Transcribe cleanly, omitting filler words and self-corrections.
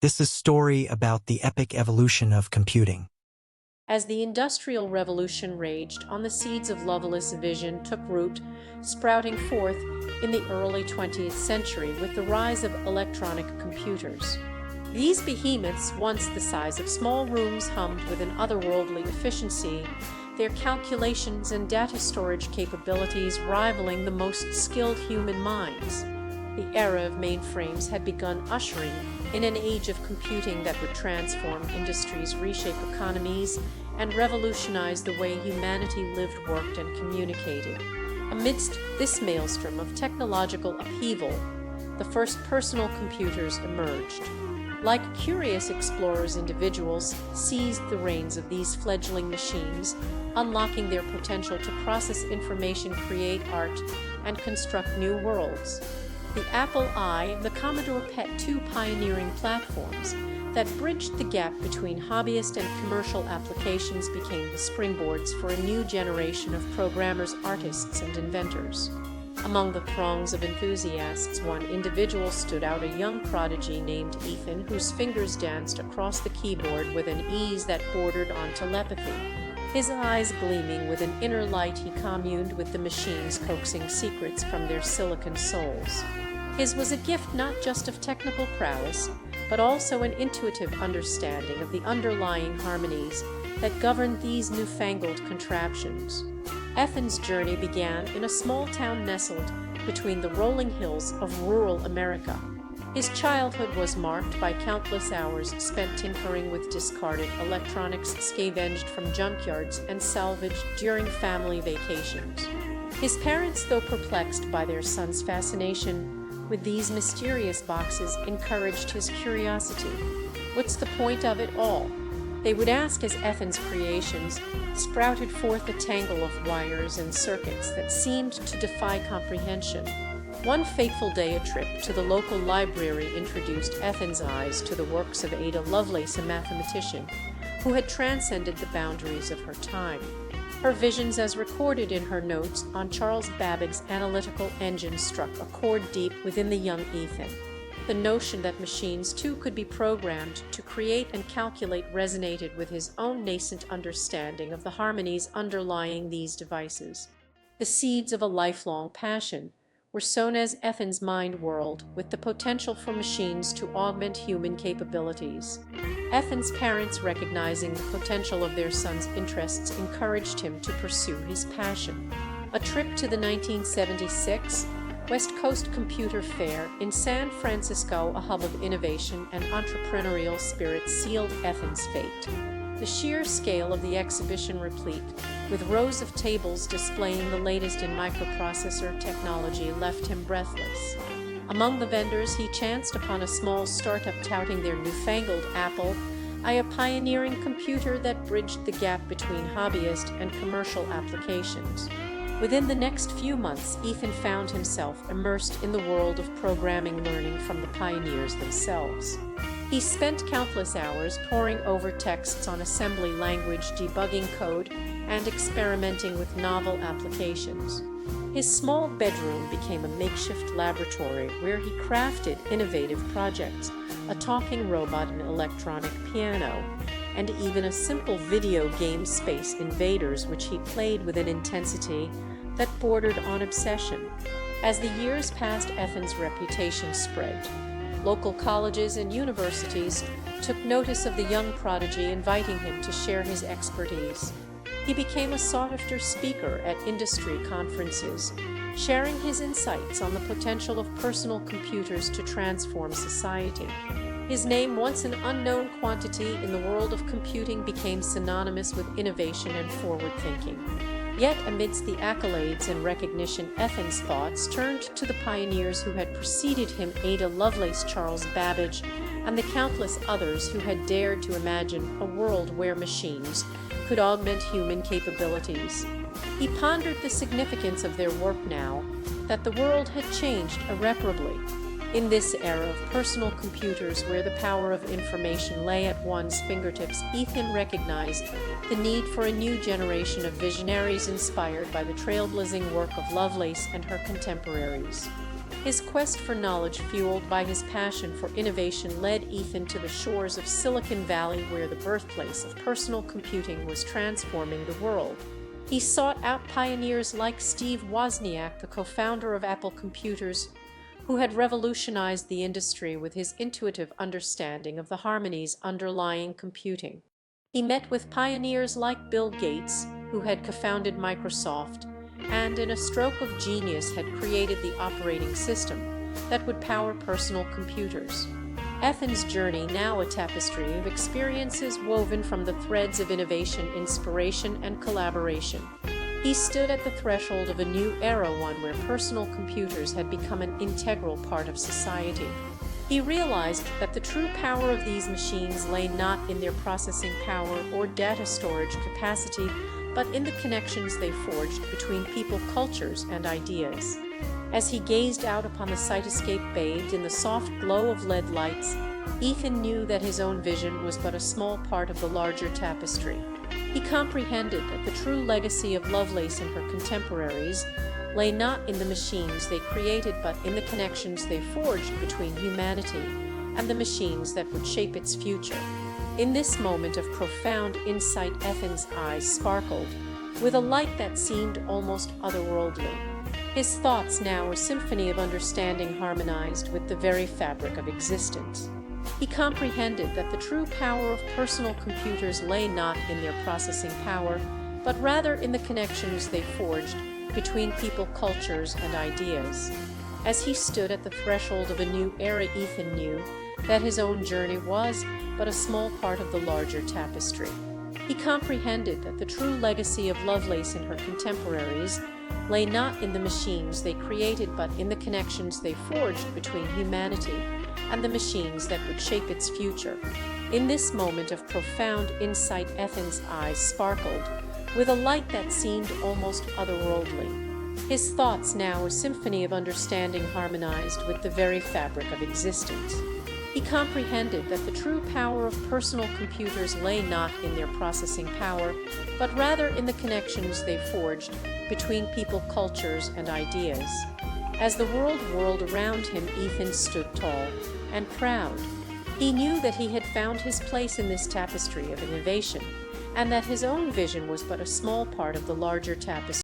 This is a story about the epic evolution of computing. As the Industrial Revolution raged on, the seeds of Lovelace vision took root, sprouting forth in the early 20th century with the rise of electronic computers. These behemoths, once the size of small rooms, hummed with an otherworldly efficiency, their calculations and data storage capabilities rivaling the most skilled human minds. The era of mainframes had begun, ushering in an age of computing that would transform industries, reshape economies, and revolutionize the way humanity lived, worked, and communicated. Amidst this maelstrom of technological upheaval, the first personal computers emerged. Like curious explorers, individuals seized the reins of these fledgling machines, unlocking their potential to process information, create art, and construct new worlds. The Apple I and the Commodore PET, two pioneering platforms that bridged the gap between hobbyist and commercial applications, became the springboards for a new generation of programmers, artists, and inventors. Among the throngs of enthusiasts, one individual stood out, a young prodigy named Ethan, whose fingers danced across the keyboard with an ease that bordered on telepathy. His eyes gleaming with an inner light, he communed with the machines, coaxing secrets from their silicon souls. His was a gift not just of technical prowess, but also an intuitive understanding of the underlying harmonies that governed these newfangled contraptions. Ethan's journey began in a small town nestled between the rolling hills of rural America. His childhood was marked by countless hours spent tinkering with discarded electronics, scavenged from junkyards and salvaged during family vacations. His parents, though perplexed by their son's fascination with these mysterious boxes, encouraged his curiosity. "What's the point of it all?" they would ask, as Ethan's creations sprouted forth a tangle of wires and circuits that seemed to defy comprehension. One fateful day, a trip to the local library introduced Ethan's eyes to the works of Ada Lovelace, a mathematician who had transcended the boundaries of her time. Her visions, as recorded in her notes on Charles Babbage's analytical engine, struck a chord deep within the young Ethan. The notion that machines too could be programmed to create and calculate resonated with his own nascent understanding of the harmonies underlying these devices. The seeds of a lifelong passion were sown as Ethan's mind whirled with the potential for machines to augment human capabilities. Ethan's parents, recognizing the potential of their son's interests, encouraged him to pursue his passion. A trip to the 1976 West Coast Computer Fair in San Francisco, a hub of innovation and entrepreneurial spirit, sealed Ethan's fate. The sheer scale of the exhibition, replete with rows of tables displaying the latest in microprocessor technology, left him breathless. Among the vendors, he chanced upon a small startup touting their newfangled Apple I, a pioneering computer that bridged the gap between hobbyist and commercial applications. Within the next few months, Ethan found himself immersed in the world of programming, learning from the pioneers themselves. He spent countless hours poring over texts on assembly language, debugging code, and experimenting with novel applications. His small bedroom became a makeshift laboratory where he crafted innovative projects, a talking robot, an electronic piano, and even a simple video game, Space Invaders, which he played with an intensity that bordered on obsession. As the years passed, Ethan's reputation spread. Local colleges and universities took notice of the young prodigy, inviting him to share his expertise. He became a sought-after speaker at industry conferences, sharing his insights on the potential of personal computers to transform society. His name, once an unknown quantity in the world of computing, became synonymous with innovation and forward-thinking. Yet amidst the accolades and recognition, Ethan's thoughts turned to the pioneers who had preceded him, Ada Lovelace, Charles Babbage, and the countless others who had dared to imagine a world where machines could augment human capabilities. He pondered the significance of their work now that the world had changed irreparably. In this era of personal computers, where the power of information lay at one's fingertips, Ethan recognized the need for a new generation of visionaries inspired by the trailblazing work of Lovelace and her contemporaries. His quest for knowledge, fueled by his passion for innovation, led Ethan to the shores of Silicon Valley, where the birthplace of personal computing was transforming the world. He sought out pioneers like Steve Wozniak, the co-founder of Apple Computers, who had revolutionized the industry with his intuitive understanding of the harmonies underlying computing. He met with pioneers like Bill Gates, who had co-founded Microsoft, and in a stroke of genius had created the operating system that would power personal computers. Ethan's journey, now a tapestry of experiences woven from the threads of innovation, inspiration, and collaboration. He stood at the threshold of a new era, one where personal computers had become an integral part of society. He realized that the true power of these machines lay not in their processing power or data storage capacity, but in the connections they forged between people, cultures, and ideas. As he gazed out upon the cityscape bathed in the soft glow of LED lights, Ethan knew that his own vision was but a small part of the larger tapestry. He comprehended that the true legacy of Lovelace and her contemporaries lay not in the machines they created, but in the connections they forged between humanity and the machines that would shape its future. In this moment of profound insight, Ethan's eyes sparkled with a light that seemed almost otherworldly. His thoughts, now a symphony of understanding, harmonized with the very fabric of existence. He comprehended that the true power of personal computers lay not in their processing power, but rather in the connections they forged between people, cultures, and ideas. As he stood at the threshold of a new era, Ethan knew that his own journey was but a small part of the larger tapestry. He comprehended that the true legacy of Lovelace and her contemporaries lay not in the machines they created, but in the connections they forged between humanity and the machines that would shape its future. In this moment of profound insight, Ethan's eyes sparkled with a light that seemed almost otherworldly. His thoughts, now a symphony of understanding, harmonized with the very fabric of existence. He comprehended that the true power of personal computers lay not in their processing power, but rather in the connections they forged between people, cultures, and ideas. As the world whirled around him, Ethan stood tall and proud. He knew that he had found his place in this tapestry of innovation, and that his own vision was but a small part of the larger tapestry.